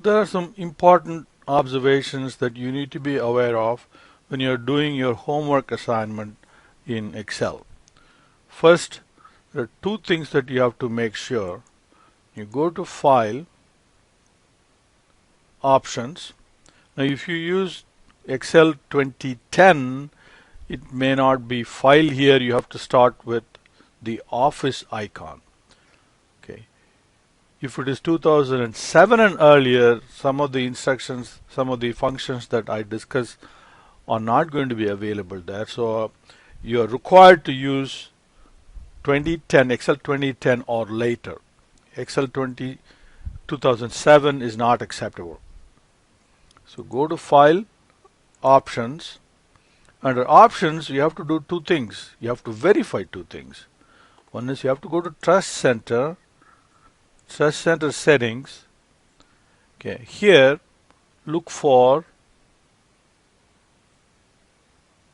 there are some important observations that you need to be aware of when you're doing your homework assignment in Excel. First, there are two things that you have to make sure. You go to File, Options. Now if you use Excel 2010, it may not be File here. You have to start with the Office icon. Okay. If it is 2007 and earlier, some of the instructions, some of the functions that I discussed are not going to be available there. So you are required to use 2010, Excel 2010 or later. Excel 2007 is not acceptable. So go to File, Options. Under Options, you have to do two things. You have to verify two things. One is you have to go to Trust Center settings. Okay, here look for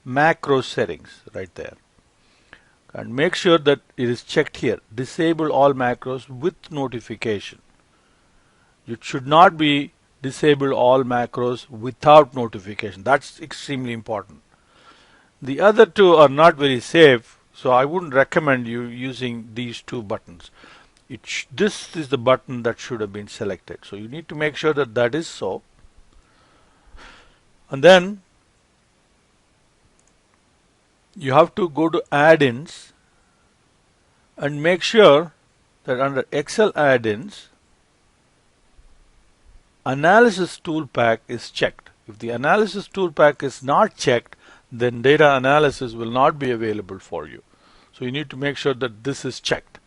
macro settings right there. And make sure that it is checked here. Disable all macros with notification. It should not be disable all macros without notification. That's extremely important. The other two are not very safe, so I wouldn't recommend you using these two buttons. This is the button that should have been selected. So you need to make sure that that is so. And then you have to go to Add-ins and make sure that under Excel Add-ins, Analysis Toolpack is checked. If the Analysis Toolpack is not checked, then data analysis will not be available for you. So you need to make sure that this is checked.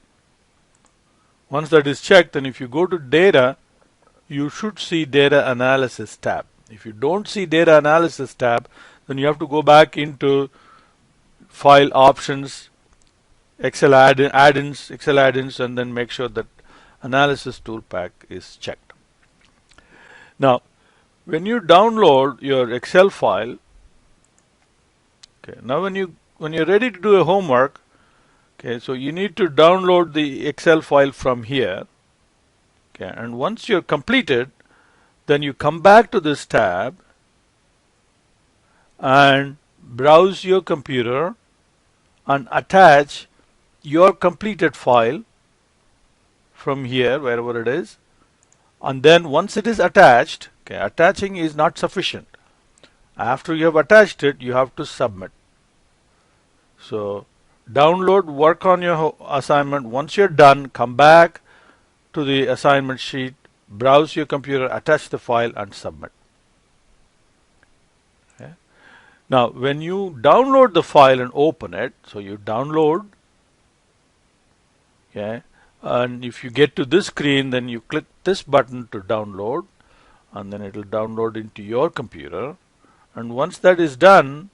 Once that is checked, then if you go to Data, you should see Data Analysis tab. If you don't see Data Analysis tab, then you have to go back into File, Options, Excel Add-ins, and then make sure that Analysis Toolpack is checked. Now, when you download your Excel file, okay, now when you're ready to do a homework, okay, so you need to download the Excel file from here. Okay, and once you're completed, then you come back to this tab and browse your computer and attach your completed file from here, wherever it is. And then once it is attached, okay, attaching is not sufficient. After you have attached it, you have to submit. So download, work on your assignment. Once you're done, come back to the assignment sheet, browse your computer, attach the file, and submit. Okay. Now, when you download the file and open it, so you download, okay, and if you get to this screen, then you click this button to download, and then it will download into your computer. And once that is done,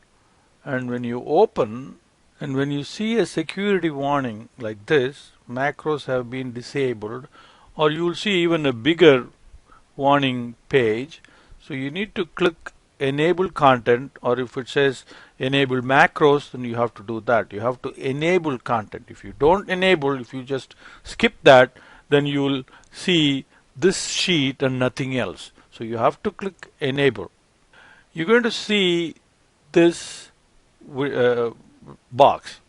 and when you open, and when you see a security warning like this, macros have been disabled, or you will see even a bigger warning page. So you need to click Enable Content, or if it says Enable Macros, then you have to do that. You have to enable content. If you don't enable, if you just skip that, then you will see this sheet and nothing else. So you have to click Enable. You're going to see this box.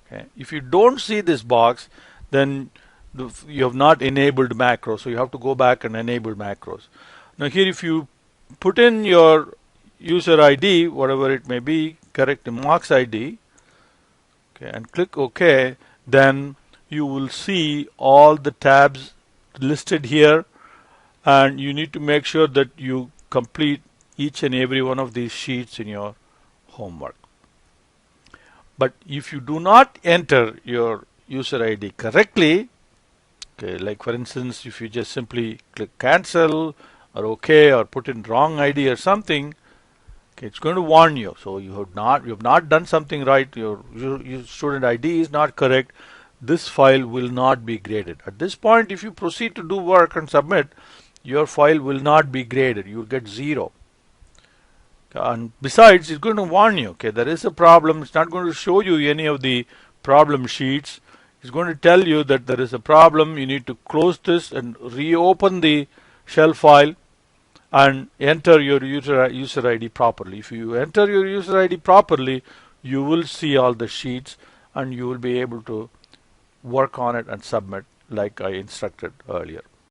Okay. If you don't see this box, then you have not enabled macros, so you have to go back and enable macros. Now here, if you put in your user ID, whatever it may be, correct the Marks ID, okay, and click OK, then you will see all the tabs listed here, and you need to make sure that you complete each and every one of these sheets in your homework. But if you do not enter your user ID correctly, okay, like for instance, if you just simply click cancel or OK or put in wrong ID or something, okay, it's going to warn you. So you have not done something right. Your student ID is not correct. This file will not be graded. At this point, if you proceed to do work and submit, your file will not be graded. You will get 0. And besides, it's going to warn you, okay, there is a problem. It's not going to show you any of the problem sheets. It's going to tell you that there is a problem. You need to close this and reopen the shell file. and enter your user ID properly. If you enter your user ID properly, you will see all the sheets and you will be able to work on it and submit like I instructed earlier.